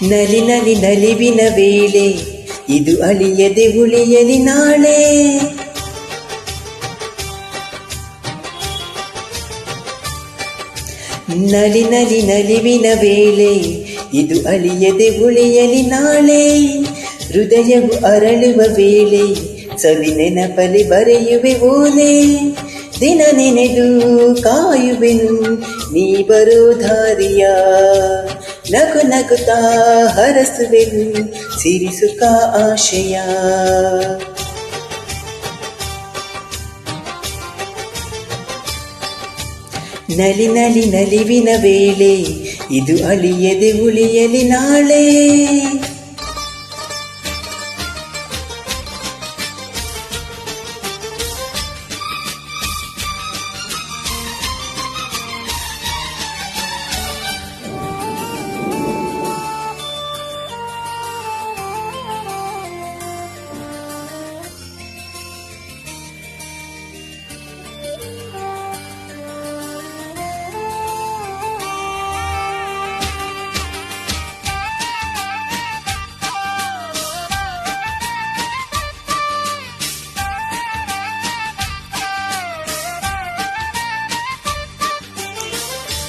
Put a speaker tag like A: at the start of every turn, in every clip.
A: ನಲಿ ನಲಿ ನಲಿವಿನ ವೇಳೆ ಇದು ಅಳಿಯದೆ ಉಳಿಯಲಿ ನಾಳೆ. ನಲಿ ನಲಿ ನಲಿವಿನ ವೇಳೆ ಇದು ಅಳಿಯದೆ ಉಳಿಯಲಿ ನಾಳೆ. ಹೃದಯವು ಅರಳುವ ವೇಳೆ ಸವಿ ನೆನಪಲಿ ಬರೆಯುವೆ ಓಲೆ. ದಿನ ನೆನೆದು ಕಾಯುವೆನು ನೀ ಬರೋ ದಾರಿಯ. ನಗು ನಗುತ್ತಾ ಹರಸುವೆನು ಸಿರಿಸುಖ ಆಶಯ. ನಲಿ ನಲಿ ನಲಿವಿನ ವೇಳೆ ಇದು ಅಳಿಯದೆ ಉಳಿಯಲಿ ನಾಳೆ.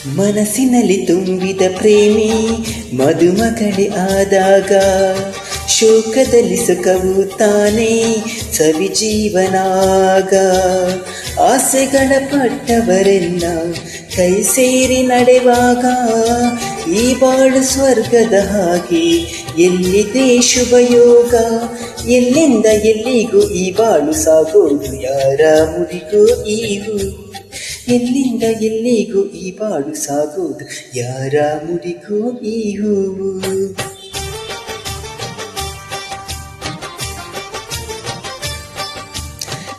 A: ಮನಸ್ಸಿನಲ್ಲಿ ತುಂಬಿದ ಪ್ರೇಮಿ ಮದುಮಗಳೇ ಆದಾಗ ಶೋಕದಲ್ಲಿ ಸುಖವು ತಾನೇ ಸವಿ ಜೀವನಾಗ. ಆಸೆಗಳ ಪಟ್ಟವರೆಲ್ಲ ಕೈ ಸೇರಿ ನಡೆವಾಗ ಈ ಬಾಳು ಸ್ವರ್ಗದ ಹಾಗೆ ಎಲ್ಲಿದೆ ಶುಭಯೋಗ. ಎಲ್ಲಿಂದ ಎಲ್ಲಿಗೂ ಈ ಬಾಳು ಸಾಗೋದು ಯಾರ ಮುಡಿಗೂ ಈಗೂ. ಎಲ್ಲಿಂದ ಎಲ್ಲಿಗೂ ಈ ಬಾಳು ಸಾಗೋದು ಯಾರ ಮುಡಿಗೂ ಈ ಹೂವು.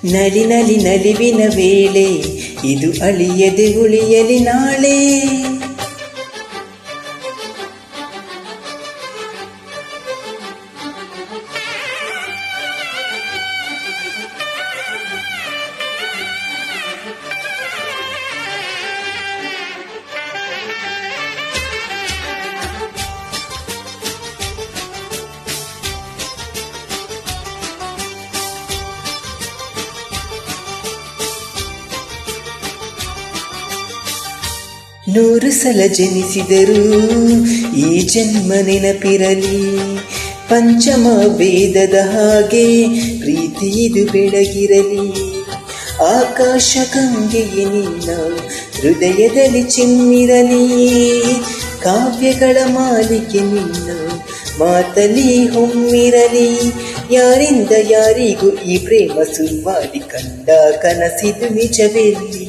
A: ನಲಿ ನಲಿ ನಲಿವಿನ ವೇಳೆ ಇದು ಅಳಿಯದೆ ಉಳಿಯಲಿ ನಾಳೆ. ನೂರು ಸಲ ಜನಿಸಿದರೂ ಈ ಜನ್ಮ ನೆನಪಿರಲಿ. ಪಂಚಮ ವೇದದ ಹಾಗೆ ಪ್ರೀತಿ ಇದು ಬೆಳಗಿರಲಿ. ಆಕಾಶ ಗಂಗೆಯೇ ನಿನ್ನ ಹೃದಯದಲ್ಲಿ ಚಿಮ್ಮಿರಲಿ. ಕಾವ್ಯಗಳ ಮಾಲಿಕೆ ನಿನ್ನ ಮಾತಲಿ ಹೊಮ್ಮಿರಲಿ. ಯಾರಿಂದ ಯಾರಿಗೂ ಈ ಪ್ರೇಮ ಸುರುವಾಡಿ ಕಂಡ ಕನಸಿದು ನಿಜವೆಲ್ಲಿ.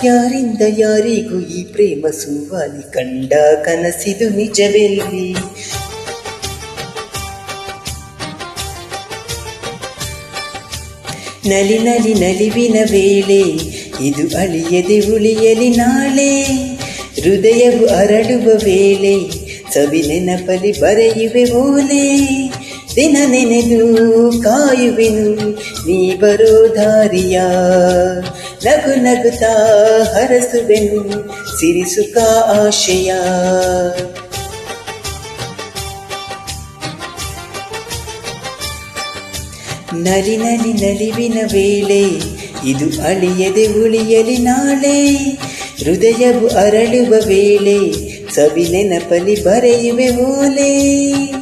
A: ಯಾರಿಂದ ಯಾರಿಗೂ ಈ ಪ್ರೇಮ ಸುವಾಲಿ ಕಂಡ ಕನಸಿದು ನಿಜವೆಲ್ಲಿ. ನಲಿ ನಲಿ ನಲಿವಿನ ವೇಳೆ ಇದು ಅಳಿಯದೆ ಉಳಿಯಲಿ ನಾಳೆ. ಹೃದಯವು ಅರಳುವ ವೇಳೆ ಸವಿ ನೆನಪಲಿ ಬರೆಯುವೆ ಓಲೆ. ದಿನ ನೆನೆದು ಕಾಯುವೆನು ನೀ ಬರೋ ದಾರಿಯ. ನಗು ನಗುತ್ತಾ ಹರಸುವೆನು ಸಿರಿಸುಖ ಆಶಯ. ನಲಿ ನಲಿ ನಲಿವಿನ ವೇಳೆ ಇದು ಅಳಿಯದೆ ಉಳಿಯಲಿ ನಾಳೆ. ಹೃದಯವು ಅರಳುವ ವೇಳೆ ಸವಿ ನೆನಪಲಿ ಬರೆಯುವೆ ಓಲೆ.